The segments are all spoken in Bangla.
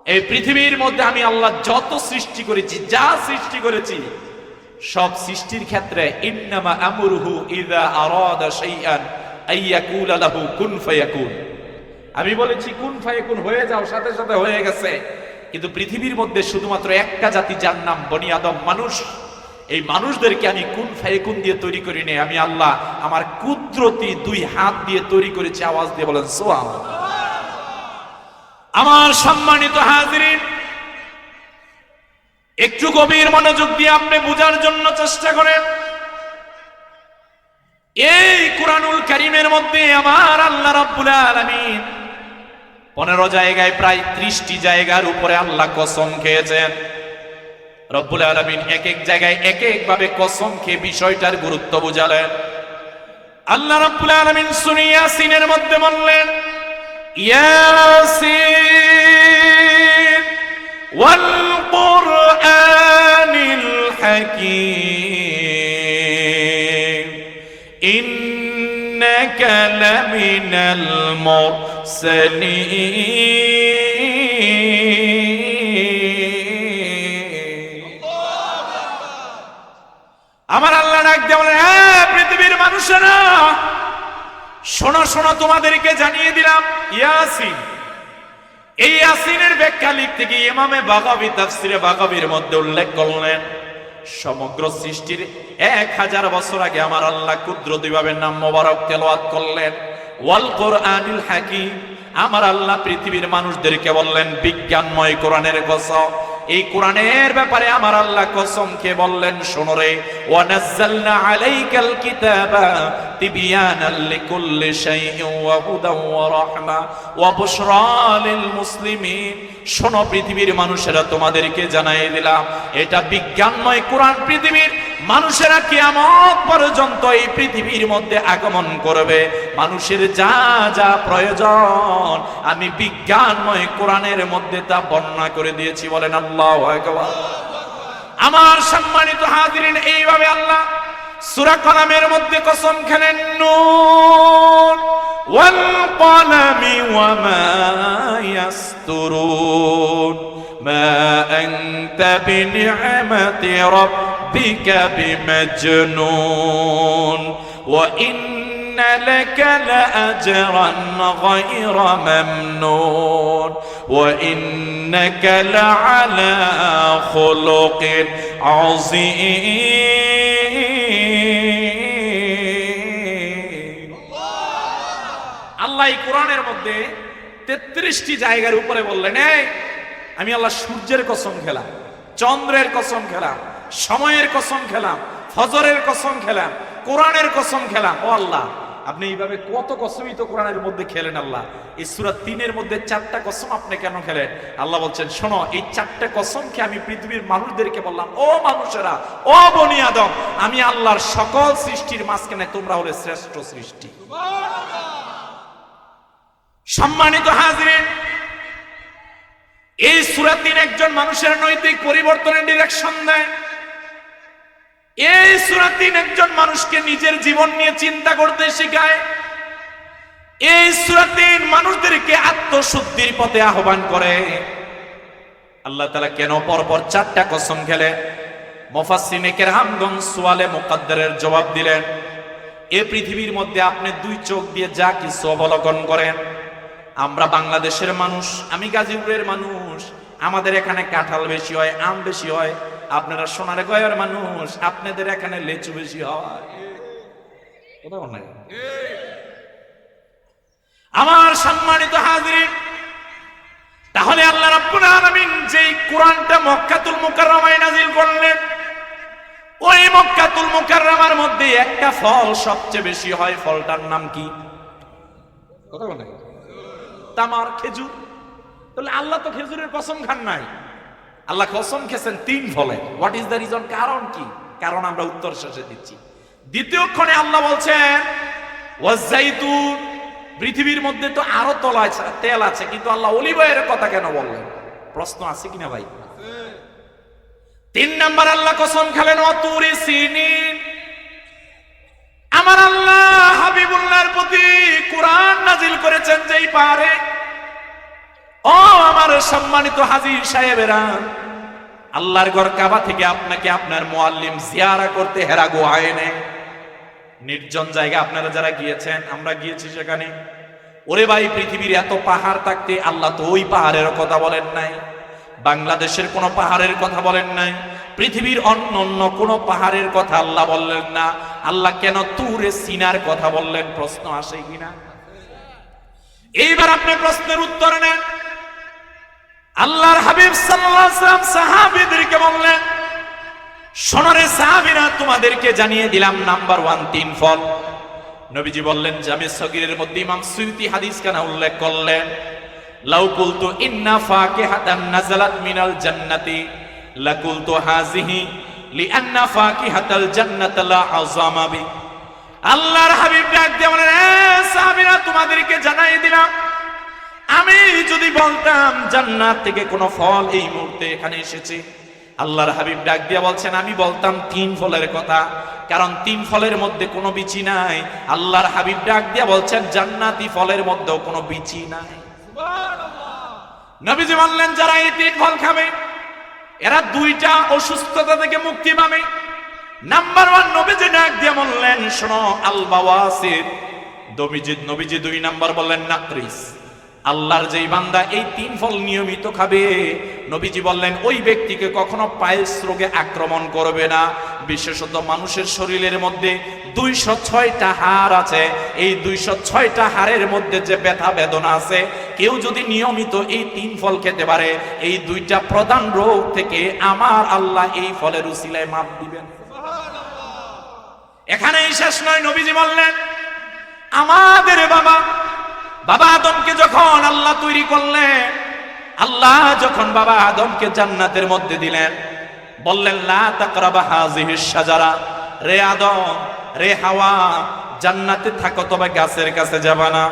এই পৃথিবীর মধ্যে আমি আল্লাহ যত সৃষ্টি করেছি, যা সৃষ্টি করেছি, সব সৃষ্টির ক্ষেত্রে ইন্নামা আমরুহু ইযা আরাদা শাইআন আইয়াকুলা লাহু কুন ফায়াকুন। আমি বলেছি কুন ফায়াকুন, হয়ে যাও, সাথে সাথে হয়ে গেছে। কিন্তু পৃথিবীর মধ্যে শুধুমাত্র একটা জাতি, যার নাম বনি আদম, মানুষ। এই মানুষদেরকে আমি কুন ফায়াকুন দিয়ে তৈরি করিনি, আমি আল্লাহ আমার কুদরতি দুই হাত দিয়ে তৈরি করেছি। আওয়াজ দিয়ে বলেন সুবহানাল্লাহ। আমার সম্মানিত হাজিরিন, একটু গভীর মনোযোগ দিয়ে আপনি বোঝার জন্য চেষ্টা করেন। এই কুরআনুল কারীমের মধ্যে আমার আল্লাহ রাব্বুল আলামিন 15 জায়গায়, প্রায় 30টি জায়গার উপরে আল্লাহ কসম খেয়েছেন। রব্বুল আলামিন এক এক জায়গায় এক এক ভাবে কসম খেয়ে বিষয়টার গুরুত্ব বুঝালেন। আল্লাহ রাব্বুল আলামিন সূরা ইয়াসিনের মধ্যে বললেন, ইয়াসিন ওয়াল কুরআনিল হাকীম ইন্নাকা লামিনাল মুরসালিন। আমার আল্লাহ ডাক দিয়ে বলেন, হ্যাঁ পৃথিবীর মানুষেরা শোনো শোনো, তোমাদেরকে জানিয়ে দিলাম ইয়াসিন। এই ইয়াসিনের ব্যাখ্যা লিখতে গিয়ে ইমামে বাগাবী তাফসিরে বাগাবীর মধ্যে উল্লেখ করলেন, সমগ্র সৃষ্টির 1000 বছর আগে আমার আল্লাহ কুদরতিভাবে নাম মোবারক তেলাওয়াত করলেন, ওয়াল কুরআনিল হাকীম। আমার আল্লাহ পৃথিবীর মানুষদেরকে বললেন বিজ্ঞানময় কোরআনের কসম। এই কোরআনের ব্যাপারে আমার আল্লাহ কসম খেয়ে বললেন, শোনো রে, ওয়া নাযালনা আলাইকাল কিতাবা তিবয়ানাল লিকুল্লি শাইইন ওয়া হুদাও ওয়া রাহমা ওয়া বুশরা লিল মুসলিমিন। শোনো পৃথিবীর মানুষেরা, তোমাদেরকে জানাই দিলাম এটা বিজ্ঞানময় কোরআন। পৃথিবীর মানুষেরা কিয়ামত পর্যন্ত এই পৃথিবীর মধ্যে আগমন করবে, মানুষের যা যা প্রয়োজন আমি বিজ্ঞানময় কোরআনের মধ্যে তা বর্ণনা করে দিয়েছি। বলেন আল্লাহু আকবার। আমার সম্মানিত হাজিরিন, এইভাবে আল্লাহ সূরা কলামের মধ্যে কসম খেলেন, নুন ওয়াল কলামি ওয়া মা ইয়াসতুরুন মা আনতা বিনি'মাতি রাব্বিকা বিমাজনুন ওয়া ইন্না লাকা লাআজরান গায়রা মামনুন ওয়া ইন্নাকা লাআলা খুলুকিন আযীম। আল্লাহ এই কোরআনের মধ্যে 33টি জায়গার উপরে বললেন, এই আমি আল্লাহ সূর্যের কসম খেলাম, চন্দ্রের কসম খেলাম, সময়ের কসম খেলাম, ফজরের কসম খেলাম, কোরআনের কসম খেলাম। ও আল্লাহ, আপনি এইভাবে কত কসমই তো কোরআনের মধ্যে খেলেন আল্লাহ। এই সূরা 3-এর মধ্যে 4টা কসম আপনি কেন খেলেন? আল্লাহ বলছেন, শোনো, এই 4টা কসমকে আমি পৃথিবীর মানুষদেরকে বললাম, ও মানুষেরা, ও বনি আদম, আমি আল্লাহর সকল সৃষ্টির মাঝখানে তোমরা হলে শ্রেষ্ঠ সৃষ্টি। সম্মানিত হাজিরিন, এই সূরা 3 একজন মানুষের নৈতিক পরিবর্তনের ডিরেকশন দেয়। এই সূরা 3 একজন মানুষকে নিজের জীবন নিয়ে চিন্তা করতে শেখায়। এই সূরা 3 মানুষদেরকে আত্মশুদ্ধির পথে আহ্বান করে। আল্লাহ তাআলা কেন পরপর 4টা কসম খেলেন? মুফাসসিরিনে কেরামগণ সুয়ালে মুকাদ্দারের জবাব দিলেন, এই পৃথিবীর মধ্যে আপনি 2 চোখ দিয়ে যা কিছু অবলোকন করেন, আমরা বাংলাদেশের মানুষ, আমি গাজীপুরের মানুষ, আমাদের এখানে কাঁঠাল বেশি হয়, আম বেশি হয়। আপনারা সোনারগাঁয়ের মানুষ, আপনাদের এখানে লিচু বেশি হয়। আমার সম্মানিত হাজিরিন, তাহলে আল্লাহ রাব্বুল আলামিন যেই কোরআনটা মক্কাতুল মুকাররমায় নাযিল করলেন, ওই মক্কাতুল মুকাররমার মধ্যে একটা ফল সবচেয়ে বেশি হয়। ফলটার নাম কি? কথা বলেন। তামার, খেজুর। তাহলে আল্লাহ তো খেজুরের কসম খান নাই, আল্লাহ কসম খেয়েছেন 3 ফলে। What is the reason? কারণ কি? কারণ আমরা উত্তর শেষে দিচ্ছি। দ্বিতীয় ক্ষণে আল্লাহ বলছেন ওয়াজাইতুন। পৃথিবীর মধ্যে তো আরো তেল আছে, কিন্তু আল্লাহ অলিভ অয়েলের কথা কেন বললেন? প্রশ্ন আছে কিনা ভাই? 3 নাম্বার আল্লাহ কসম খেলেন ওয়াতুরি সিনিন। আমার আল্লাহ হাবিবুল্লাহর প্রতি কোরআন নাজিল করেছেন যেই পাহাড়ে, ও আমার সম্মানিত হাজির সাহেবেরা, আল্লাহর ঘর কাবা থেকে আপনাকে আপনার মুআল্লিম জিয়ারা করতে হেরা গুহায় এনে, নির্জন জায়গা আপনারা যারা গিয়েছেন, আমরা গিয়েছি সেখানে। ওরে ভাই, পৃথিবীর এত পাহাড় থাকতে আল্লাহ তো ওই পাহাড়ের কথা বলেন নাই, বাংলাদেশের কোন পাহাড়ের কথা বলেন নাই, পৃথিবীর অন্য অন্য কোন পাহাড়ের কথা আল্লাহ বললেন না। আল্লাহ কেন তুরে সিনার কথা বললেন? প্রশ্ন আসে কিনা? এইবার আপনি প্রশ্নের উত্তর নেন। আল্লাহর হাবিব সাল্লাল্লাহু আলাইহি ওয়াসাল্লাম সাহাবীদেরকে বললেন, শোনরে সাহাবীরা, তোমাদেরকে জানিয়ে দিলাম নাম্বার 1 তিন ফল। নবীজি বললেন, জামে সগীরের মধ্যে ইমাম সুয়ুতি হাদিস কানা উল্লেখ করলেন, লাউ কুলতু ইন্না ফাকিহাতান নাযালাত মিনাল জান্নাতি লাকুলতু হাযিহি লিআন্না ফাকিহাতাল জান্নাতি লা আযামা বি। আল্লাহর হাবিব ডাক দিয়ে বলেন, সাহাবীরা, তোমাদেরকে জানিয়ে দিলাম, আমি যদি বলতাম জান্নাত থেকে কোন ফল এই মুহূর্তে এখানে এসেছে, আল্লাহর হাবিব ডাক দিয়া বলছেন, আমি বলতাম তিন ফলের কথা, কারণ তিন ফলের মধ্যে কোনো বিচি নাই। আল্লাহর হাবিব ডাক দিয়া বলছেন, জান্নাতি ফলের মধ্যেও কোনো বিচি নাই। নবীজি বললেন, যারা এই তিন ফল খাবে এরা দুইটা অসুস্থতা থেকে মুক্তি পাবে। নাম্বার 1, নবীজি ডাক দিয়া বললেন, শোনো, আল বাওয়াসির। নবীজি 2 নাম্বার বললেন, নাকরিস। আল্লাহর যেই বান্দা এই তিন ফল নিয়মিত খাবে, নবীজি বললেন, ওই ব্যক্তিকে কখনো পাইলস রোগে আক্রমণ করবে না। বিশেষত মানুষের শরীরের মধ্যে 206টা হাড় আছে, এই 206টা হাড়ের মধ্যে যে ব্যথা বেদনা আছে, কেউ যদি নিয়মিত এই তিন ফল খেতে পারে, এই দুইটা প্রধান রোগ থেকে আমার আল্লাহ এই ফলের উসিলায় মাপ দিবেন। এখানেই শেষ নয়, নবীজি বললেন, আমাদের বাবা আদমকে যখন আল্লাহ তৈরি করলেন, আল্লাহ যখন বাবা আদমকে জান্নাতের মধ্যে দিলেন, বললেন, লা তাকরাবা হাযিহিশ শাজারা, রে আদম, রে হাওয়া, জান্নাতে থাকো, তবে গাছের কাছে যাবা না।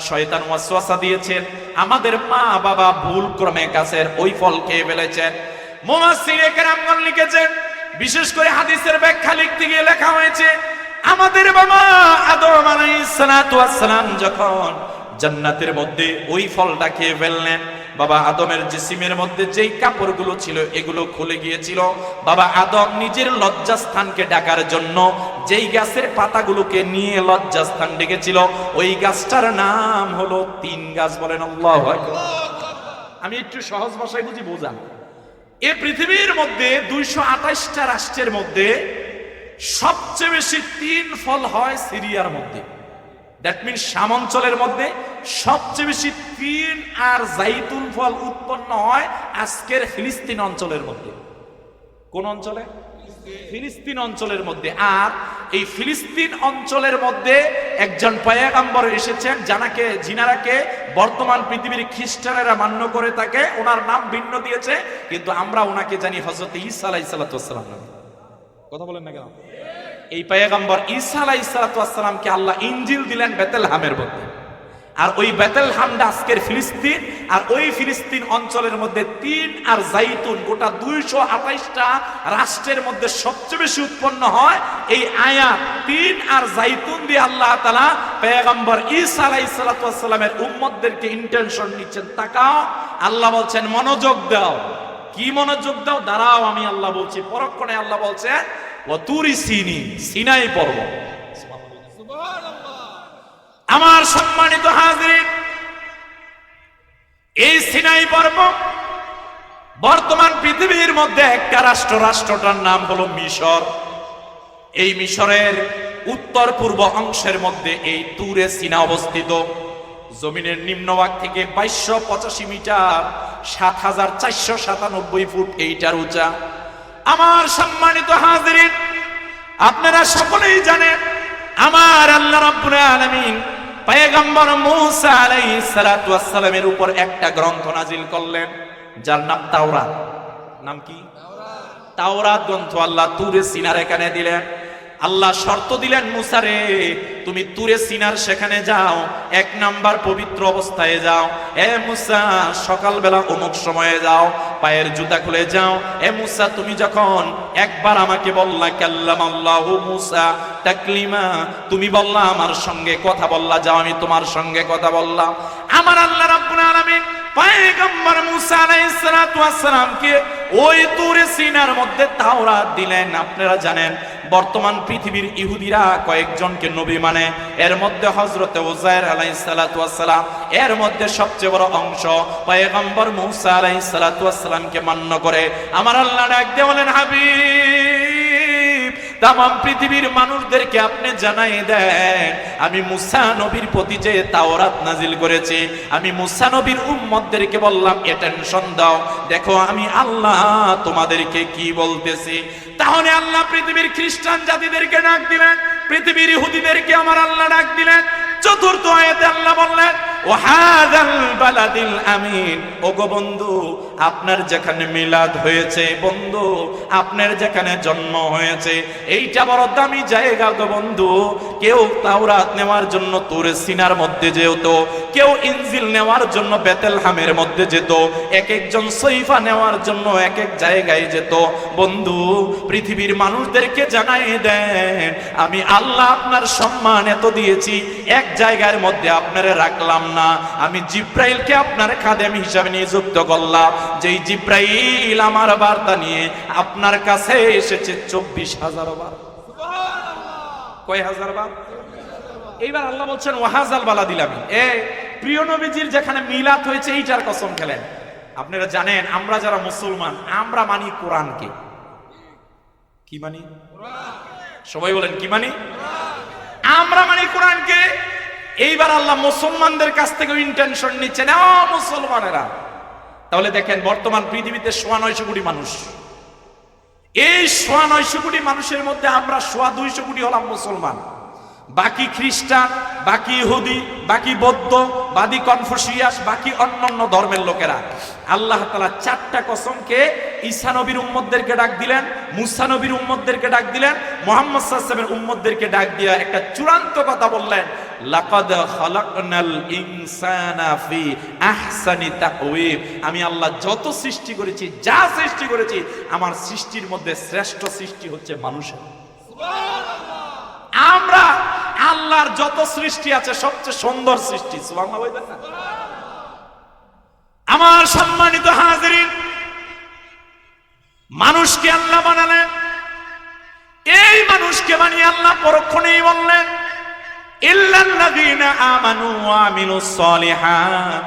শয়তান ওয়াসওয়াসা দিয়েছেন, আমাদের মা বাবা ভুল ক্রমে গাছের ওই ফল খেয়ে ফেলেছেন। মুফাসসিরে কেরামগণ লিখেছেন, বিশেষ করে হাদিসের ব্যাখ্যা লিখতে গিয়ে লেখা হয়েছে, আমাদের বাবা আদম আলাইহিস সালাতু ওয়াস সালাম যখন জান্নাতের মধ্যে ওই ফলটা খেয়ে ফেললেন, বাবা আদমের জিসিমের মধ্যে যেই কাপড়গুলো ছিল এগুলো খুলে গিয়েছিল। বাবা আদম নিজের লজ্জাস্থানকে ঢাকার জন্য যেই গাছের পাতাগুলোকে নিয়ে লজ্জাস্থান ডেকেছিল, ওই গাছটার নাম হলো তিন গাছ। বলেন আল্লাহু আকবার। আমি একটু সহজ ভাষায় বোঝান। এই পৃথিবীর মধ্যে 228টা রাষ্ট্রের মধ্যে সবচেয়ে বেশি তিন ফল হয় সিরিয়ার মধ্যে। দ্যাট মিনস শাম অঞ্চলের মধ্যে সবচেয়ে বেশি তিন আর জাইতুন ফল উৎপন্ন হয় আজকের ফিলিস্তিন অঞ্চলের মধ্যে। কোন অঞ্চলে? ফিলিস্তিন অঞ্চলের মধ্যে। আর এই ফিলিস্তিন অঞ্চলের মধ্যে একজন পয়গম্বর এসেছেন, জিনারাকে বর্তমান পৃথিবীর খ্রিস্টানেরা মান্য করে থাকে, ওনার নাম ভিন্ন দিয়েছে, কিন্তু আমরা ওনাকে জানি হযরত ঈসা আলাইহিস সালাম নামে। কথা বলেন না কেন? এই পয়গম্বর ঈসা আলাইহিস সালামকে আল্লাহ ইনজিল দিলেন বেতেলহামের মধ্যে, আর ওই বেতেলহামটা আজকের ফিলিস্তিন। আর ওই ফিলিস্তিন অঞ্চলের মধ্যে তিন আর জাইতুন গোটা 228টা রাষ্ট্রের মধ্যে সবচেয়ে বেশি উৎপন্ন হয়। এই আয়াত তিন আর জাইতুন দিয়ে আল্লাহ তাআলা পয়গম্বর ঈসা আলাইহিস সালামের উম্মতদেরকে ইন্টেনশন নিচ্ছেন। তাকাও, আল্লাহ বলছেন মনোযোগ দাও। কি মনোযোগ দাও? দাঁড়াও, আমি আল্লাহ বলছি। পরক্ষণে আল্লাহ বলছে, ওয়াতুরি সিনি, সিনাই পর্বত। আমার সম্মানিত হাজিরিন, এই সিনাই পর্বত বর্তমান পৃথিবীর মধ্যে একটা রাষ্ট্রটার নাম হলো মিশর। এই মিশরের উত্তর পূর্ব অংশের মধ্যে এই তুরে সিনা অবস্থিত। জমিনের নিম্নভাগ থেকে 2285 মিটার, 7497 ফুট এইটার উঁচা। আমার সম্মানিত হাজিরিন, আপনারা সকলেই জানেন, আমার আল্লাহ রাব্বুল আলামিন পয়গম্বর মূসা আলাইহিস সালাতু ওয়াস সালামের উপর একটা গ্রন্থ নাজিল করলেন, যার নাম তাওরাত। নাম কি? তাওরাত গ্রন্থ আল্লাহ তুরে সিনার এখানে দিলেন। আল্লাহ শর্ত দিলেন, মুসা রে, তুমি তুরে সিনার সেখানে যাও, 1 নাম্বার পবিত্র অবস্থায় যাও। এ মুসা, সকালবেলা অমুক সময়ে যাও, পায়ের জুতা খুলে যাও। এ মুসা, তুমি যখন একবার আমাকে বললা কাল্লামাল্লাহু মুসা তাকলিমা, তুমি বললা আমার সঙ্গে কথা বললা, যাও আমি তোমার সঙ্গে কথা বললাম। আমার আল্লাহ রাব্বুল আলামিন পয়গম্বর মুসা আলাইহিস সালাতু ওয়াস সালামকে ওই তুরে সিনার মধ্যে তাওরাত দিলেন। আপনারা জানেন বর্তমান পৃথিবীর ইহুদিরা কয়েকজনকে নবী মানে, এর মধ্যে হযরতে উযায়ের আলাইহিস সালাতু ওয়াস সালাম, এর মধ্যে সবচেয়ে বড় অংশ পয়গম্বর মুসা আলাইহিস সালাতু ওয়াস সালামকে মান্য করে। আমার আল্লাহ ডাক দিয়ে বলেন, হাবিব তামাম পৃথিবীর মানুষদেরকে আপনি জানাই দেন আমি মুসা নবীর প্রতি যে তাওরাত নাজিল করেছি, আমি মুসা নবীর উম্মতদেরকে বললাম অ্যাটেনশন দাও, দেখো আমি আল্লাহ তোমাদেরকে কি বলতেছি। তাহলে আল্লাহ পৃথিবীর খ্রিস্টান জাতিদেরকে ডাক দিলেন, পৃথিবীর ইহুদিদেরকে আমার আল্লাহ ডাক দিলেন। চতুর্থ আয়াতে আল্লাহ বললেন, ও হাযাল বালাদিল আমিন, ওগো বন্ধু আপনার যেখানে মিলাদ হয়েছে, বন্ধু আপনার যেখানে জন্ম হয়েছে, এইটা বড় দামি জায়গা গো বন্ধু। কেউ তাওরাত নেওয়ার জন্য তুরে সিনার মধ্যে যেত, কেউ ইনজিল নেওয়ার জন্য বেতেলহামের মধ্যে যেত, এক একজন সহিফা নেওয়ার জন্য এক এক জায়গায় যেত। বন্ধু পৃথিবীর মানুষদেরকে জানাই দেন আমি আল্লাহ আপনার সম্মান এত দিয়েছি, এক জায়গার মধ্যে আপনারে রাখলাম না, আমি জিব্রাইলকে আপনার খাদেম হিসাবে নিযুক্ত করলাম, যেই জিব্রাইল আমার বার্তা নিয়ে আপনার কাছে এসেছে 24,000 বার। কয় হাজার বার? এইবার আল্লাহ বলছেন ওয়াহাজাল বালাদিল আমিন, এ প্রিয় নবীজির যেখানে মিলাদ হয়েছে এইটার কসম খেলেন। আপনারা জানেন আমরা যারা মুসলমান আমরা মানি কোরআনকে। কি মানি? সবাই বলেন কি মানি? আমরা মানি কোরআনকে। এইবার আল্লাহ মুসলমানদের কাছ থেকে ইন্টেনশন নিচ্ছেন, ও মুসলমানেরা, তাহলে দেখেন বর্তমান পৃথিবীতে 9.5 কোটি মানুষ, এই 9.5 কোটি মানুষের মধ্যে আমরা 250 কোটি হলাম মুসলমান, বাকি খ্রিস্টান, বাকি ইহুদি, বাকি বৌদ্ধ, বাকি কনফুসিয়াস, বাকি অন্যান্য ধর্মের লোকেরা। আল্লাহ তাআলা 4টা কসমকে ঈসা নবীর উম্মতদেরকে ডাক দিলেন, মুসা নবীর উম্মতদেরকে ডাক দিলেন, মুহাম্মদ সাল্লাল্লাহু আলাইহি ওয়াসাল্লামের উম্মতদেরকে ডাক দিয়ে একটা চূড়ান্ত কথা বললেন, লাকাদ খালাকনাল ইনসানা ফি আহসানি তাকওয়িম, আমি আল্লাহ যত সৃষ্টি করেছি, যা সৃষ্টি করেছি, আমার সৃষ্টির মধ্যে শ্রেষ্ঠ সৃষ্টি হচ্ছে মানুষের। আমরা আল্লাহর যত সৃষ্টি আছে সবচেয়ে সুন্দর সৃষ্টি। সুবহানাল্লাহ বলবেন না? আমার সম্মানিত হাজিরিন, মানুষকে আল্লাহ বানালেন, এই মানুষকে বানিয়ে আল্লাহ পরক্ষণেই বললেন ইল্লাল্লাযীনা আমানু ওয়া আমিলুস সলিহাত,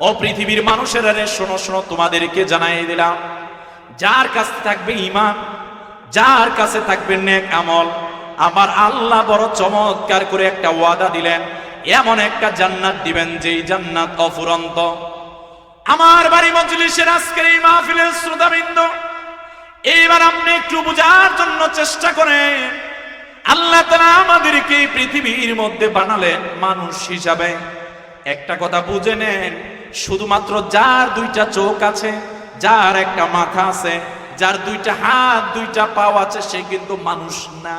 ও পৃথিবীর মানুষেরা রে শোনো শোনো, তোমাদেরকে জানাই দিলাম যার কাছে থাকবে ঈমান, যার কাছে থাকবে নেক আমল, আমার আল্লাহ বড় চমৎকার করে একটা ওয়াদা দিলেন, এমন একটা জান্নাত দিবেন যেই জান্নাত অফুরন্ত। আমার বাড়ি মজলিসের আজকের এই মাহফিলের শ্রোতাবৃন্দ, এইবার আপনি একটু বোঝার জন্য চেষ্টা করেন, আল্লাহ তাআলা আমাদেরকে এই পৃথিবীর মধ্যে বানালেন মানুষ হিসাবে। একটা কথা বুঝে নেন, শুধুমাত্র যার 2টা চোখ আছে, যার একটা মাথা আছে, যার 2টা হাত 2টা পাও আছে, সে কিন্তু মানুষ না।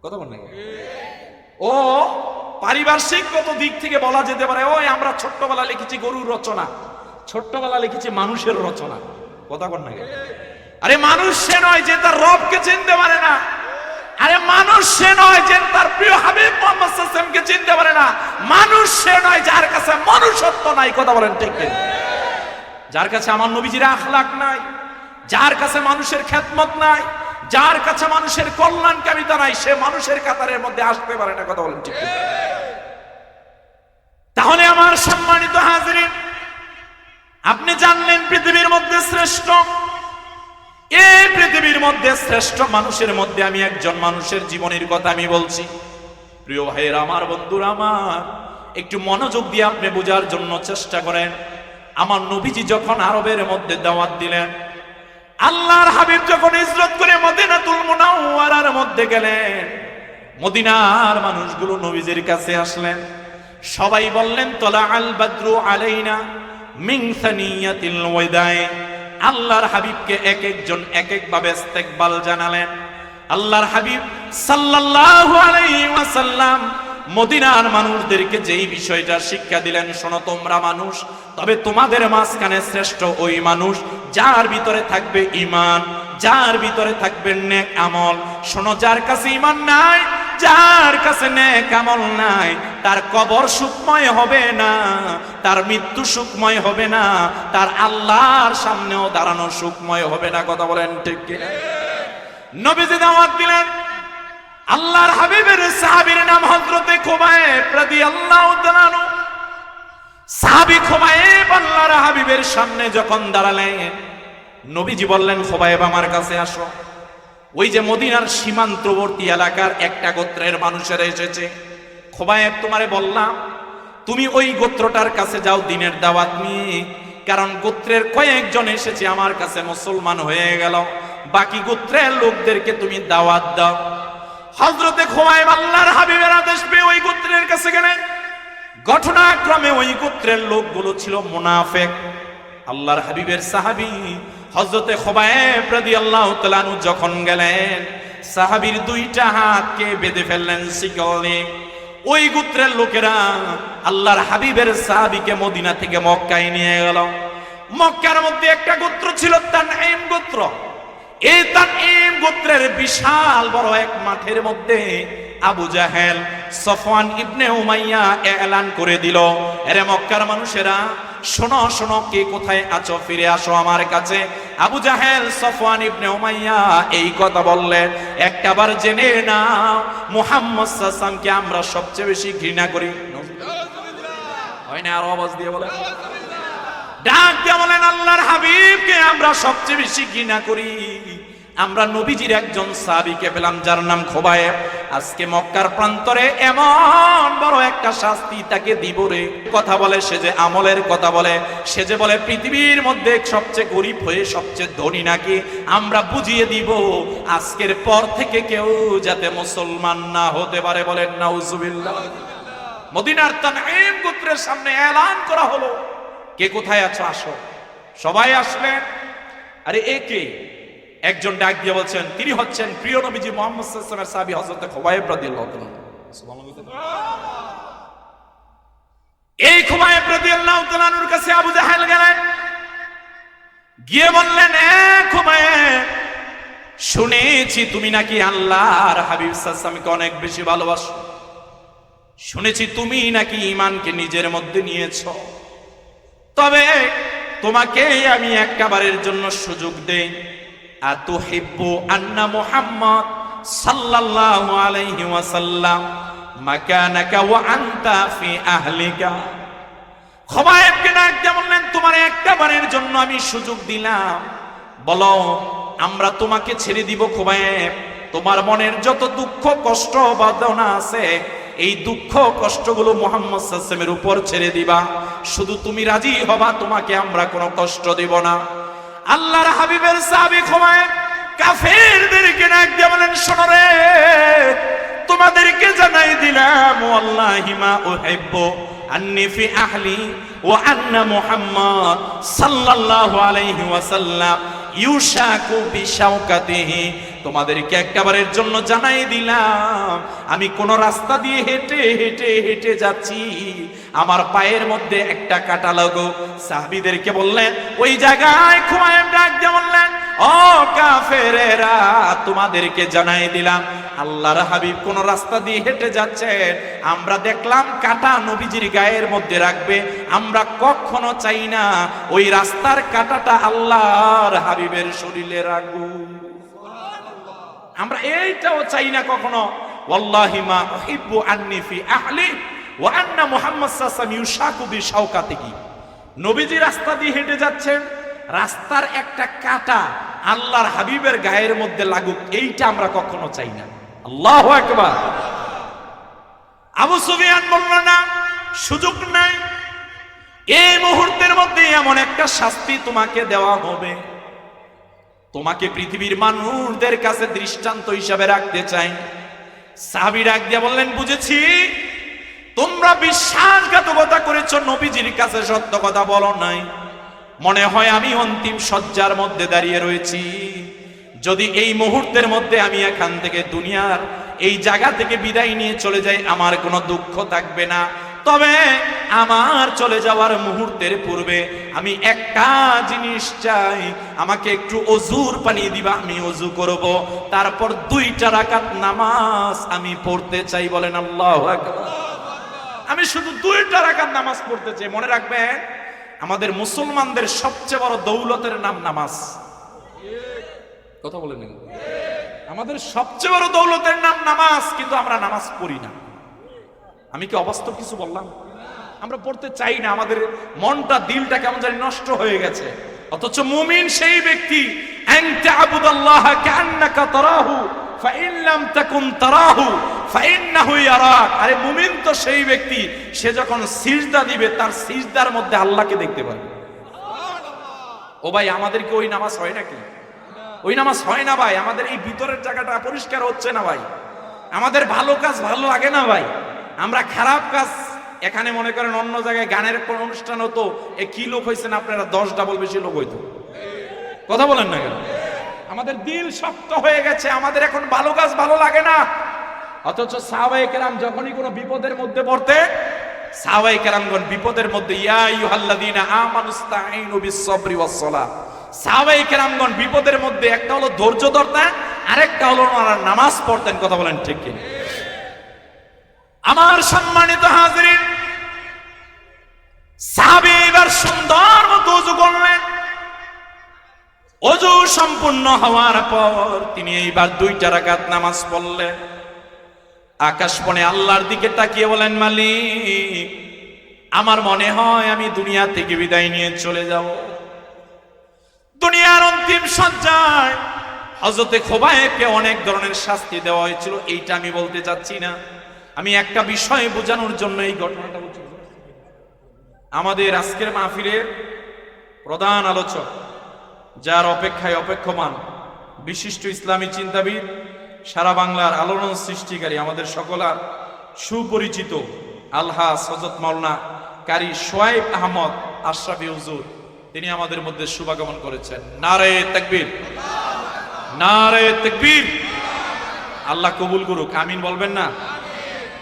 কথা বল না? ও পারিপার্শ্বিকগত দিক থেকে বলা যেতে পারে, ওই আমরা ছোট্টবেলা লিখেছি গরুর রচনা, ছোট্টবেলা লিখেছি মানুষের রচনা। কথা বল না? আরে মানুষ সে নয় যে তার রবকে চিনতে পারে না, আরে মানুষ সে নয় যে তার প্রিয় হাবিব মুহাম্মদ সাল্লাল্লাহু আলাইহি ওয়াসাল্লামকে চিনতে পারে না, মানুষ সে নয় যার কাছে মনুষ্যত্ব নাই। কথা বলেন ঠিক কি? যার কাছে আমার নবীজির আখলাক নাই, যার কাছে মানুষের খেদমত নাই, যার কাছে মানুষের কল্যাণকামিতা নাই, সে মানুষের কাতারের মধ্যে আসতে পারে না। কথা বলেন ঠিক কি? তাহলে আমার সম্মানিত হাজিরিন, আপনি জানলেন পৃথিবীর মধ্যে শ্রেষ্ঠ, এই পৃথিবীর মধ্যে শ্রেষ্ঠ মানুষের মধ্যে আমি একজন মানুষের জীবনের কথা আমি বলছি। প্রিয় ভাইয়েরা আমার, বন্ধুরা আমার, একটু মনোযোগ দিয়ে আপনি বোঝার জন্য চেষ্টা করেন। আমার নবীজি যখন আরবের মধ্যে দাওয়াত দিলেন, আল্লাহর হাবিব যখন হিজরত করে মদিনাতুল মুনাওয়ারার মধ্যে গেলেন, মদিনার মানুষগুলো নবীজির কাছে আসলেন, সবাই বললেন তলা আল বাদরু আলাইনা মিন সানিয়াতিল ওয়াদাই। আল্লাহর হাবিবকে এক একজন এক এক ভাবে ইস্তেকবাল জানালেন। আল্লাহর হাবিব সাল্লাল্লাহু আলাইহি ওয়াসাল্লাম মদিনার মানুষদেরকে যেই বিষয়টা শিক্ষা দিলেন, শোনো তোমরা মানুষ, তবে তোমাদের মাঝখানে শ্রেষ্ঠ ওই মানুষ যার ভিতরে থাকবে ঈমান, যার ভিতরে থাকবে নেক আমল। শোনো, যার কাছে ঈমান নাই, যার কাছে নেক আমল নাই, তার কবর সুখময় হবে না, তার মৃত্যু সুখময় হবে না, তার আল্লাহর সামনেও দাঁড়ানো সুখময় হবে না। কথা বলেন ঠিক কিনা? নবীজি দাওয়াত দিলেন। আল্লাহর হাবিবের সাহাবীর নাম হযরতে খুবাইব রাদিয়াল্লাহু তাআলা আনহু। সাহাবী খুবাইব আল্লাহর হাবিবের সামনে যখন দাঁড়ালেন, নবীজি বললেন, খুবাইব আমার কাছে আসো। ওই যে মদিনার সীমান্তবর্তী এলাকার একটা গোত্রের মানুষেরা এসেছে। খুবাইব, তোমারে বললাম তুমি ওই গোত্রটার কাছে যাও দিনের দাওয়াত নিয়ে, কারণ গোত্রের কয়েকজন এসেছে আমার কাছে মুসলমান হয়ে গেল, বাকি গোত্রের লোকদেরকে তুমি দাওয়াত দাও। হযরতে খুবাইব আল্লাহর হাবিবের আদেশ পেয়ে ওই গোত্রের কাছে গেলেন। ঘটনাক্রমে ওই গোত্রের লোকগুলো ছিল মুনাফিক। আল্লাহর হাবিবের সাহাবী হযরতে খুবাইব রাদিয়াল্লাহু তাআলা আনহু যখন গেলেন, সাহাবীর দুইটা হাতকে বেঁধে ফেললেন শিকল দিয়ে। ওই গোত্রের লোকেরা আল্লাহর হাবিবের সাহাবীকে মদিনা থেকে মক্কায় নিয়ে গেল। মক্কার মধ্যে একটা গোত্র ছিল তানঈম গোত্র। এই তানঈম গোত্রের বিশাল বড় এক মাঠের মধ্যে আবু জাহেল, সফওয়ান ইবনে উমাইয়া এলান করে দিল, আরে মক্কার মানুষেরা শোনো শোনো, কে কোথায় আছো ফিরে আসো আমার কাছে। আবু জাহেল, সফওয়ান ইবনে উমাইয়া এই কথা বললেন, একটাবার জেনে নাও মুহাম্মদ সাল্লাল্লাহু আলাইহি ওয়াসাল্লামকে আমরা সবচেয়ে বেশি ঘৃণা করি। হয় না? আরো আওয়াজ দিয়ে বলেন, ডাক দিয়ে বলেন, আল্লাহর হাবিবকে আমরা সবচেয়ে বেশি ঘৃণা করি। আমরা নবীজির একজন সাহাবীকে পেলাম যার নাম খুবাইব। আজকে মক্কার প্রান্তরে এমন বড় একটা শাস্তি তাকে দিব রে। কথা বলে সে যে আমলের কথা বলে, সে যে বলে পৃথিবীর মধ্যে সবচেয়ে গরিব হয়ে সবচেয়ে ধনী নাকি। আমরা বুঝিয়ে দিব আজকের পর থেকে কেউ যাতে মুসলমান না হতে পারে। বলেন নাউজুবিল্লাহ। মদিনার তানঈম গোত্রের সামনে এলান করা হলো, কে কোথায় আছো আসো। সবাই আসলেন। আরে একে একজন ডাক দিয়ে বলছেন, তিনি হচ্ছেন প্রিয় নবীজি মুহাম্মদ সাল্লাল্লাহু আলাইহি ওয়াসাল্লামের সাহাবী হযরত খুবাইব রাদিয়াল্লাহু তাআলা। এই খুবাইব রাদিয়াল্লাহু তাআলার কাছে আবু জাহেল গেলেন, গিয়ে বললেন, এ খুবাইব, শুনেছি তুমি নাকি আল্লাহর হাবিব সাল্লাল্লাহু আলাইহি ওয়াসাল্লামকে অনেক বেশি ভালোবাসো, শুনেছি তুমি নাকি ঈমানকে নিজের মধ্যে নিয়েছো। তবে তোমাকে আমি একবারের জন্য সুযোগ দেই, আতুহিব্বু আন্না মুহাম্মদ সাল্লাল্লাহু আলাইহি ওয়াসাল্লাম মাকানাকা ওয়া আনতা ফি আহলিকা। খুবাইবকে ডাক দিয়ে বললেন, তোমার একবারের জন্য আমি সুযোগ দিলাম, বলো আমরা তোমাকে ছেড়ে দিব খুবাইব। তোমার মনের যত দুঃখ কষ্ট বেদনা আছে, এই দুঃখ কষ্টগুলো মুহাম্মদ সাল্লাল্লাহু আলাইহি ওয়াসাল্লামের উপর ছেড়ে দিবা। শুধু তুমি রাজি হবা, তোমাকে আমরা কোনো কষ্ট দেব না। আল্লাহর হাবিবের সাহাবী খুবাইব কাফেরদেরকে ডাক দিয়ে বলেন, শোনো রে, তোমাদেরকে জানাই দিলাম, ওয়াল্লাহি মা উহিব্বু আন্নি ফি আহলি ওয়া আন্না মুহাম্মদ সাল্লাল্লাহু আলাইহি ওয়াসাল্লাম ইউশাকু বিশাওকাতিহি। তোমাদেরকে একবারের জন্য জানাই দিলাম, আমি কোন রাস্তা দিয়ে হেঁটে হেঁটে হেঁটে যাচ্ছি, আমার পায়ের মধ্যে একটা কাঁটা লাগো। সাহাবীদেরকে বললেন, ওই জায়গায় খুবাইব ডাক দিয়ে বললেন, ও কাফেরেরা, তোমাদেরকে জানাই দিলাম আল্লাহর হাবিব কোন রাস্তা দিয়ে হেঁটে যাচ্ছেন, আমরা দেখলাম কাঁটা নবীজির গায়ের মধ্যে রাখবে, আমরা কখনো চাই না ওই রাস্তার কাঁটাটা আল্লাহর হাবিবের শরীরে রাখবো। আমরা এইটাও চাই না কখনো। ওয়াল্লাহি মা উহিব্বু আন্নি ফি আহলি ওয়া আন্না মুহাম্মদ সাল্লাল্লাহু আলাইহি ওয়াসাল্লাম ইউশাকু বিশাওকাতিহি। নবীজি রাস্তা দিয়ে হেঁটে যাচ্ছেন, রাস্তার একটা কাঁটা আল্লাহর হাবিবের গায়ের মধ্যে লাগুক, এইটা আমরা কখনো চাই না। আল্লাহু আকবার। আবু সুফিয়ান বলল, না, সুযোগ নাই, এই মুহূর্তের মধ্যে এমন একটা শাস্তি তোমাকে দেওয়া হবে, তোমাকে পৃথিবীর মানুষদের কাছে দৃষ্টান্ত হিসাবে রাখতে চাই। সাহাবী ডাক দিয়ে বললেন, বুঝেছি, তোমরা বিশ্বাসঘাতকতা করেছো, নবীজির কাছে সত্য কথা বলো নাই। মনে হয় আমি অন্তিম শয্যার মধ্যে দাঁড়িয়ে রয়েছি, যদি এই মুহূর্তের মধ্যে আমি এখান থেকে দুনিয়ার এই জায়গা থেকে বিদায় নিয়ে চলে যাই, আমার কোনো দুঃখ থাকবে না। তবে আমার চলে যাওয়ার মুহূর্তের পূর্বে আমি একটা জিনিস চাই, আমাকে একটু ওযুর পানি দিবা, আমি ওযু করব, তারপর 2 রাকাত নামাজ আমি পড়তে চাই। বলেন আল্লাহু আকবার। আমি শুধু 2টা রাকাত নামাজ পড়তে চাই। মনে রাখবেন, আমাদের মুসলমানদের সবচেয়ে বড় দৌলতের নাম নামাজ। কথা বলেন, আমাদের সবচেয়ে বড় দৌলতের নাম নামাজ, কিন্তু আমরা নামাজ পড়ি না। আমি কি অবাস্তব কিছু বললাম? আমরা পড়তে চাই না, আমাদের মনটা দিলটা কেমন জানি নষ্ট হয়ে গেছে। অথচ মুমিন সেই ব্যক্তি, আনতা আবুদাল্লাহা কান্নাকা তারাহু ফাইন লাম তাকুন তারাহু ফাইন্নাহু ইয়ারাক। আরে মুমিন তো সেই ব্যক্তি, সে যখন সিজদা দিবে তার সিজদার মধ্যে আল্লাহকে দেখতে পাবে। ও ভাই, আমাদের কি ওই নামাজ হয় নাকি? ওই নামাজ হয় না ভাই। আমাদের এই ভিতরের জায়গাটা পরিষ্কার হচ্ছে না ভাই। আমাদের ভালো কাজ ভালো লাগে না ভাই। আমরা খারাপ কাজ, এখানে মনে করেন অন্য জায়গায় গানের কোন অনুষ্ঠান হতো, কি লোক হয়েছেন আপনারা, 10 ডাবল বেশি লোক হইতো। কথা বলেন না কেন? আমাদের দিল শক্ত হয়ে গেছে, আমাদের এখন ভালো কাজ ভালো লাগে না। অথচ সাহাবায়ে কেরাম যখনই কোনো বিপদের মধ্যে পড়তে, সাহাবায়ে কেরামগণ বিপদের মধ্যে ইয়া আইয়ুহাল্লাযীনা আমানুস্তাঈনু বিস-সাবরি ওয়াস-সালাহ, সাহাবায়ে কেরামগণ বিপদের মধ্যে একটা হলো ধৈর্য ধরতেন, আরেকটা হলো ওনারা নামাজ পড়তেন। কথা বলেন ঠিক কি? আমার সম্মানিত হাজিরিন, সাহাবী এবার সুন্দর মতো ওযু করলেন। ওযু সম্পূর্ণ হওয়ার পর তিনি এইবার 2টা রাকাত নামাজ পড়লেন। আকাশপণে আল্লাহর দিকে তাকিয়ে বলেন, মালিক, আমার মনে হয় আমি দুনিয়া থেকে বিদায় নিয়ে চলে যাব। দুনিয়ার অন্তিম সজ্জায় হযরতে খোবাইবকে অনেক ধরনের শাস্তি দেওয়া হয়েছিল, এইটা আমি বলতে চাচ্ছি না। আমি একটা বিষয় বোঝানোর জন্য এই ঘটনাটা বলছি। আমাদের আজকের মাহফিলের প্রধান আলোচক, যার অপেক্ষায় অপেক্ষমান, বিশিষ্ট ইসলামী চিন্তাবিদ, সারা বাংলার আলোড়ন সৃষ্টিকারী, আমাদের সকলার সুপরিচিত আলহাজ হযরত মাওলানা কারি সোহাইব আহমদ আশরাফি হুজুর, তিনি আমাদের মধ্যে শুভাগমন করেছেন। নারে তাকবীর, নারে তাকবীর। আল্লাহ কবুল করুক, আমিন বলবেন না?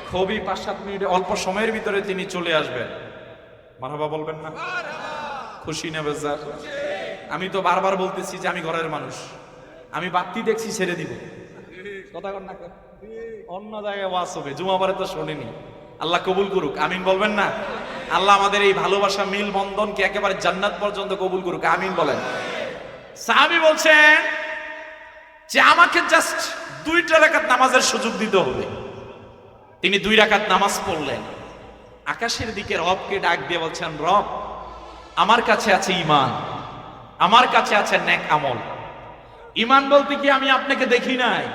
খুবই 5-7 মিনিটে, অল্প সময়ের ভিতরে তিনি চলে আসবেন। মারহাবা বলবেন না? খুশি না বেজার? আমি তো বারবার বলতেছি যে আমি ঘরের মানুষ, আমি বাতি দেখছি ছেড়ে দিব। কথা কর না, অন্য জায়গায় ওয়াজ হবে, জুমাবারে তো শোনেনি। আল্লাহ কবুল করুক, আমিন বলবেন না? আল্লাহ আমাদের এই ভালোবাসা মিল বন্ধনকে একেবারে জান্নাত পর্যন্ত কবুল করুক, আমিন বলেন। সাহাবী বলছেন যে আমাকে জাস্ট 2টা রাকাত নামাজের সুযোগ দিতে হবে। তিনি 2 রাকাত নামাজ পড়লেন। আকাশের দিকে রবকে ডাক দিয়ে বলছেন, রব, আমার কাছে আছে ঈমান, আমার কাছে আছে নেক আমল। ঈমান বলতে কি আমি আপনাকে দেখি নাই,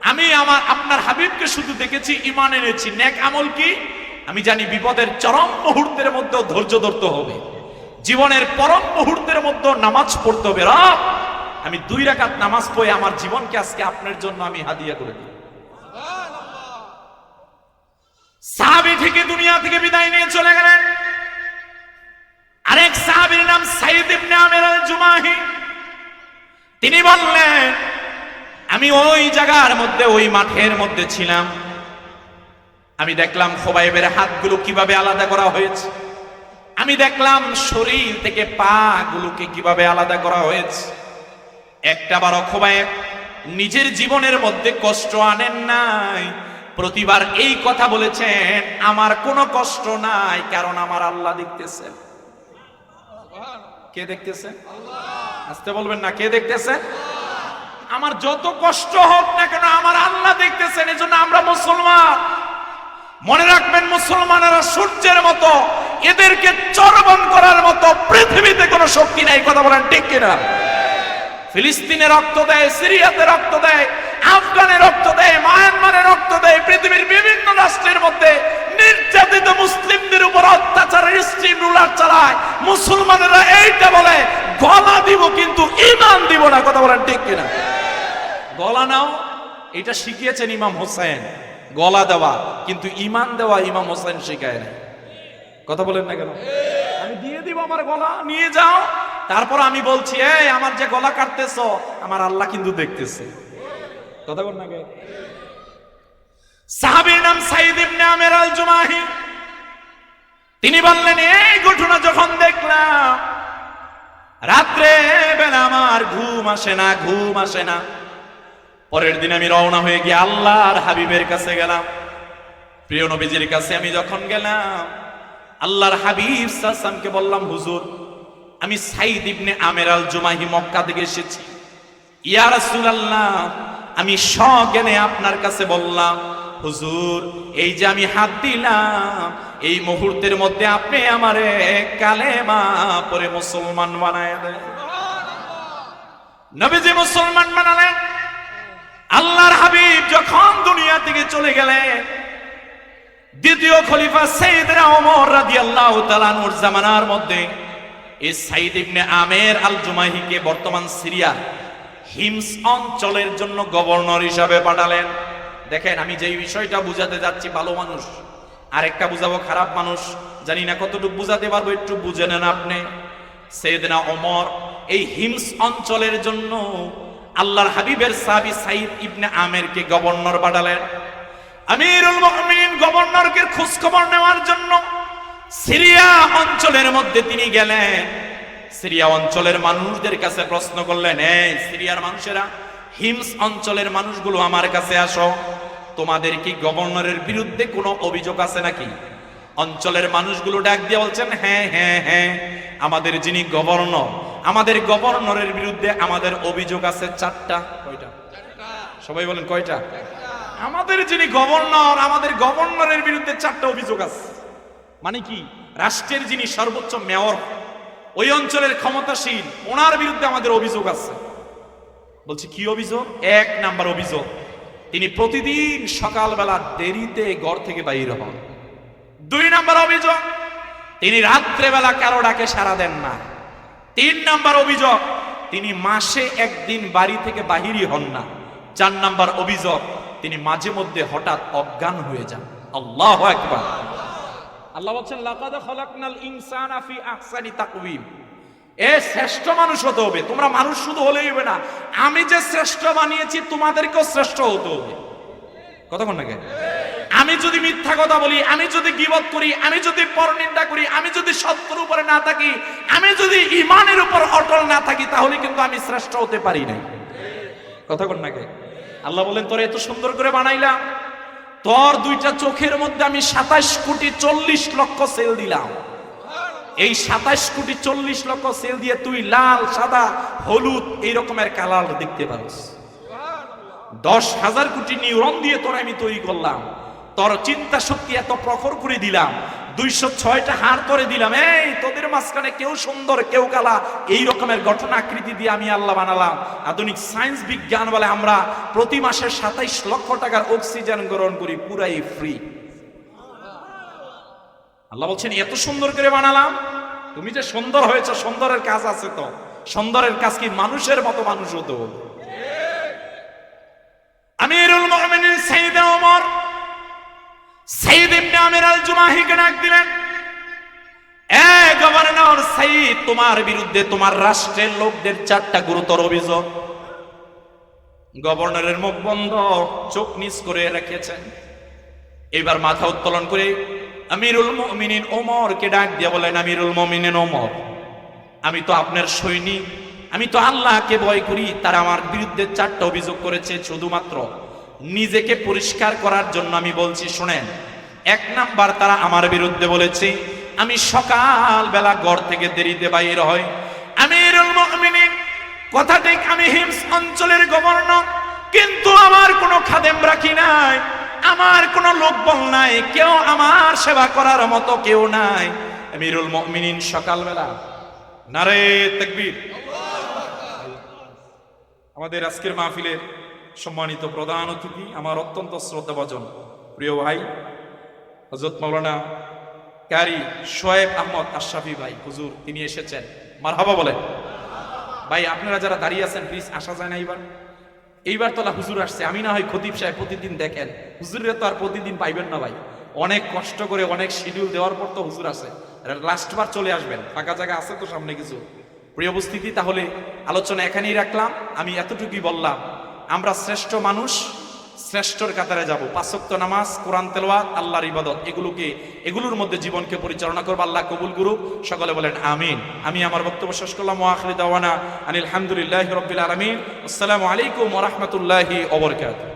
আমি আপনার হাবিবকে শুধু দেখেছি, ঈমান এনেছি। নেক আমল কি? আমি জানি বিপদের চরম মুহূর্তের মধ্যে ধৈর্য ধরতে হবে, জীবনের পরম মুহূর্তের মধ্যে নামাজ পড়তে হবে। রব, আমি 2 রাকাত নামাজ পড়ে আমার জীবনকে আজকে আপনার জন্য আমি হাদিয়া করে দিই। সাহাবী থেকে দুনিয়া থেকে বিদায় নিয়ে চলে গেলেন। আরেক সাহাবীর নাম সাইদ ইবনে আমির আল-জুমাহি। তিনি বললেন, আমি ওই জায়গার মধ্যে, ওই মাঠের মধ্যে ছিলাম। আমি দেখলাম খোবাইবের হাতগুলো কিভাবে আলাদা করা হয়েছে, আমি দেখলাম শরীর থেকে পা গুলোকে কিভাবে আলাদা করা হয়েছে। একটা বারো খোবাইব নিজের জীবনের মধ্যে কষ্ট আনেন নাই, প্রতিবার এই কথা বলেছেন, আমার কোনো কষ্ট নাই, কারণ আমার আল্লাহ দেখতেছেন। কে দেখতেছেন? আসতে বলবেন না, কে দেখতেছেন? আমার যত কষ্ট হোক না কেন আমার আল্লাহ দেখতেছেন। এজন্য আমরা মুসলমান, মনে রাখবেন, মুসলমানেরা সূর্যের মতো, এদেরকে চর্বণ করার মতো পৃথিবীতে কোনো শক্তি নাই। কথা বলেন ঠিক কিনা? ফিলিস্তিনে রক্ত দেয়, সিরিয়াতে রক্ত দেয়, আফগানে রক্ত দেয়, মায়ানমারে রক্ত দেয়, পৃথিবীর বিভিন্ন রাষ্ট্রের মধ্যে নির্যাতিত মুসলিমদের উপর অত্যাচারের স্ট্রিম রুলার চালায়। মুসলমানেরা এইটা বলে গলা দিব কিন্তু ঈমান দিব না। কথা বলেন ঠিক কিনা? গলা নাও, এটা শিখিয়েছেন ইমাম হোসেন, গলা দেওয়া, কিন্তু ঈমান দেওয়া ইমাম হোসেন শিখায় না। কথা বলেন না কেন? আমি দিয়ে দিব আমার গলা, নিয়ে যাও, তারপর আমি বলছি, এই আমার যে গলা কাটতেছ, আমার আল্লাহ কিন্তু দেখতেছে। কথা বল না কেন? সাহাবীর নাম সাইদ ইবনে আমির আল-জুমাহি। তিনি বললেন, এই ঘটনা যখন দেখলাম, রাত্রে বেলা আমার ঘুম আসে না, ঘুম আসে না। পরের দিন আমি রওনা হয়ে গিয়ে আল্লাহর হাবিবের কাছে গেলাম। প্রিয় নবীজির কাছে আমি যখন গেলাম, আল্লাহর হাবিব সাল্লাল্লাহু আলাইহি ওয়াসাল্লামকে বললাম, হুজুর আমি সাইদ ইবনে আমের আল জুমাহি মক্কা থেকে এসেছি। ইয়া রাসূলুল্লাহ, আমি সজ্ঞানে আপনার কাছে বললাম, হুজুর এই যে আমি হাত দিলাম, এই মুহূর্তের মধ্যে আপনি আমারে কালেমা পড়ে মুসলমান বানায় দেন। নবীজি মুসলমান বানালেন। আল্লাহর হাবিব যখন দুনিয়া থেকে চলে গেলেন, দ্বিতীয় খলিফা সাইয়েদনা ওমর রাদিয়াল্লাহু তাআলা আনহুর জামানার মধ্যে এই সাইদ ইবনে আমের আল জুমাহিকে বর্তমান সিরিয়া হিমস অঞ্চলের জন্য গভর্নর হিসাবে পাঠালেন। দেখেন, আমি যেই বিষয়টা বুঝাতে যাচ্ছি ভালো মানুষ, আরেকটা বুঝাবো খারাপ মানুষ, জানি না কতটুকু বুঝাতে পারবো, একটু বুঝে নেন আপনি। সাইয়েদনা ওমর এই হিমস অঞ্চলের জন্য আল্লাহর হাবিবের সাহাবী সাইদ ইবনে আমেরকে গভর্নর পাঠালেন। আমিরুল মুমিনিন গভর্নরকে খোঁজ খবর নেওয়ার জন্য সিরিয়া অঞ্চলের মধ্যে তিনি গেলেন। সিরিয়া অঞ্চলের মানুষদের কাছে প্রশ্ন করলেন, এই সিরিয়ার মানুষেরা, হিমস অঞ্চলের মানুষগুলো আমার কাছে আসো, তোমাদের কি গভর্নরের বিরুদ্ধে কোনো অভিযোগ আছে নাকি? অঞ্চলের মানুষগুলো ডাক দিয়ে বলছেন, হ্যাঁ হ্যাঁ হ্যাঁ, আমাদের যিনি গভর্নর, আমাদের গভর্নরের বিরুদ্ধে আমাদের অভিযোগ আছে চারটা। কয়টা? সবাই বলেন কয়টা? আমাদের যিনি গভর্নর, আমাদের গভর্নরের বিরুদ্ধে চারটা অভিযোগ আছে। মানে কি? রাষ্ট্রের যিনি সর্বোচ্চ মেয়র, ওই অঞ্চলের ক্ষমতাশীল, ওনার বিরুদ্ধে আমাদের অভিযোগ আছে। বলছি কি অভিযোগ? এক নাম্বার অভিযোগ, তিনি প্রতিদিন সকালবেলা দেরিতে ঘর থেকে বাইর হন। দুই নাম্বার অভিযোগ, তিনি রাত্রেবেলা কারো ডাকে সাড়া দেন না। তিন নাম্বার অভিযোগ, তিনি মাসে একদিন বাড়ি থেকে বাহিরই হন না। চার নাম্বার অভিযোগ, তিনি মাঝে মধ্যে হঠাৎ অজ্ঞান হয়ে যান। আল্লাহু আকবার। আল্লাহ বলছেন, লাকাদ খালাকনাল ইনসানা ফি আহসানি তাকওয়িম। এ শ্রেষ্ঠ মানুষ হতে হবে। তোমরা মানুষ শুধু হলেই হবে না, আমি যে শ্রেষ্ঠ বানিয়েছি তোমাদেরকেও শ্রেষ্ঠ হতে হবে। কতক্ষণ লাগে? আমি যদি মিথ্যা কথা বলি, আমি যদি গীবত করি, আমি যদি পরনিন্দা করি, আমি যদি সত্যের উপরে না থাকি, আমি যদি ঈমানের উপর অটল না থাকি, তাহলে কিন্তু আমি শ্রেষ্ঠ হতে পারি না। কতক্ষণ লাগে? আল্লাহ বলেন, তোর এত সুন্দর করে বানাইলাম, তোর দুইটা চোখের মধ্যে আমি 27,40,00,000 সেল দিলাম। এই 27,40,00,000 সেল দিয়ে তুই লাল, সাদা, হলুদ এই রকমের কালার দেখতে পারিস। 10,000 কোটি নিউরন দিয়ে তোর আমি তৈরি করলাম। তোর চিন্তা শক্তি এত প্রখর করে দিলাম। 206টা হাড় করে দিলাম। এই তোদের মাঝখানে কেউ সুন্দর, কেউ কালা, এই রকমের গঠন আকৃতি দিয়ে আমি আল্লাহ বানালাম। আধুনিক সায়েন্স বিজ্ঞান বলে আমরা প্রতি মাসে 27 লক্ষ টাকার অক্সিজেন গ্রহণ করি, পুরাই ফ্রি। আল্লাহ বলছেন, এত সুন্দর করে বানালাম, তুমি যে সুন্দর হয়েছে, সুন্দরের কাজ আছে তো। সুন্দরের কাজ কি? মানুষের মতো মানুষ হতে হবে। আমিরুল মুমিনিন সাইয়েদনা ওমর সাইদ ইবনে আমের আল জুমাহিকে ডাক দিলেন, এ গভর্নর সাইদ, তোমার বিরুদ্ধে তোমার রাষ্ট্রের লোকদের চারটা গুরুতর অভিযোগ। গভর্নরের মুখ বন্ধ, চোখ নিচ করে রেখেছেন। এবার মাথা উত্তোলন করে আমিরুল মুমিনিন ওমরকে ডাক দিয়ে বলেন, আমিরুল মুমিনিন ওমর, আমি তো আপনার সৈনিক, আমি তো আল্লাহকে ভয় করি। তারা আমার বিরুদ্ধে চারটা অভিযোগ করেছে, শুধুমাত্র নিজেকে পরিষ্কার করার জন্য আমি বলছি, শুনেন। এক নাম্বার, তারা আমার বিরুদ্ধে বলেছে আমি সকাল বেলা ঘর থেকে দেরিতে বাইর হই। আমিরুল মুমিনিন, কথা ঠিক, আমি হিমস অঞ্চলের গভর্নর, কিন্তু আমার কোনো খাদেম রাখি নাই, আমার কোনো লোকবল নাই, কেউ আমার সেবা করার মতো কেউ নাই। আমিরুল মুমিনিন সকালবেলা, নারে তাকবীর। আমাদের আজকের মাহফিলের সম্মানিত প্রধান অতিথি, আমার অত্যন্ত শ্রদ্ধাভাজন প্রিয় ভাই হযরত মাওলানা কারি শোয়েব আহমদ আশরাফি ভাই হুজুর, তিনি এসেছেন। মারহাবা বলেন। ভাই আপনারা যারা দাঁড়িয়ে আছেন প্লিজ আসা যায় না। এইবার তোলা হুজুর আসছে, আমি না হয় খতিব সাহেব প্রতিদিন দেখেন, হুজুরের তো আর প্রতিদিন পাইবেন না ভাই। অনেক কষ্ট করে, অনেক শিডিউল দেওয়ার পর তো হুজুর আসে। লাস্টবার চলে আসবেন, ফাঁকা জায়গা আছে তো সামনে কিছু। প্রিয় উপস্থিতি, তাহলে আলোচনা এখানেই রাখলাম। আমি এতটুকুই বললাম, আমরা শ্রেষ্ঠ মানুষ, শ্রেষ্ঠর কাতারে যাব। 5 ওয়াক্ত নামাজ, কোরআন তেলাওয়াত, আল্লাহর ইবাদত, এগুলোর মধ্যে জীবনকে পরিচালনা করব। আল্লাহ কবুল করুক। সকলে বলেন আমিন। আমি আমার বক্তব্য শেষ করলাম। ওয়া আখিরু দাওয়ানা আনিল হামদুলিল্লাহি রাব্বিল আলামিন। আসসালামু আলাইকুম ওয়া রাহমাতুল্লাহি ওয়া বারাকাতুহু।